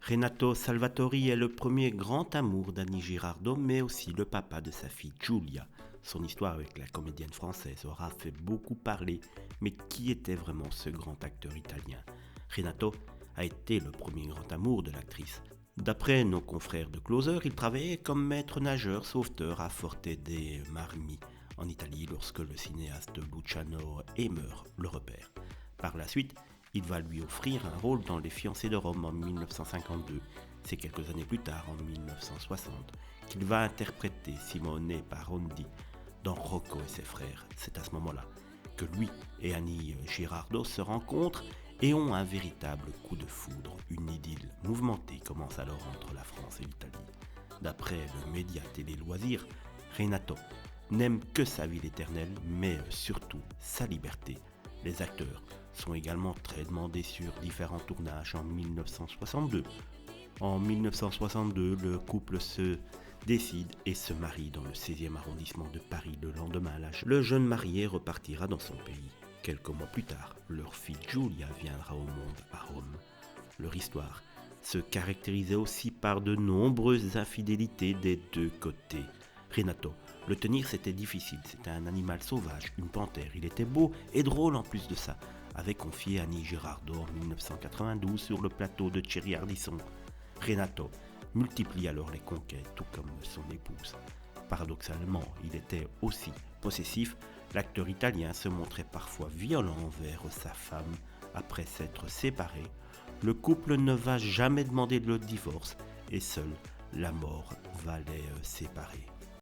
Renato Salvatori est le premier grand amour d'Annie Girardot, mais aussi le papa de sa fille Giulia. Son histoire avec la comédienne française aura fait beaucoup parler, mais qui était vraiment ce grand acteur italien? Renato a été le premier grand amour de l'actrice. D'après nos confrères de Closer, il travaillait comme maître nageur sauveteur à Forte dei Marmi, en Italie, lorsque le cinéaste Luciano Heimer le repère. Par la suite, il va lui offrir un rôle dans Les Fiancés de Rome en 1952. C'est quelques années plus tard, en 1960, qu'il va interpréter Simone Parondi dans Rocco et ses frères. C'est à ce moment-là que lui et Annie Girardot se rencontrent et ont un véritable coup de foudre. Une idylle mouvementée commence alors entre la France et l'Italie. D'après le média Télé Loisirs, Renato n'aime que sa ville éternelle, mais surtout sa liberté. Les acteurs sont également très demandés sur différents tournages en 1962. En 1962, le couple se décide et se marie dans le 16e arrondissement de Paris. Le lendemain, le jeune marié repartira dans son pays. Quelques mois plus tard, leur fille Giulia viendra au monde à Rome. Leur histoire se caractérisait aussi par de nombreuses infidélités des deux côtés. Renato, le tenir c'était difficile, c'était un animal sauvage, une panthère, il était beau et drôle en plus de ça, avait confié Annie Girardot en 1992 sur le plateau de Thierry Ardisson. Renato multiplie alors les conquêtes, tout comme son épouse. Paradoxalement, il était aussi possessif, l'acteur italien se montrait parfois violent envers sa femme après s'être séparé. Le couple ne va jamais demander le divorce et seule la mort va les séparer.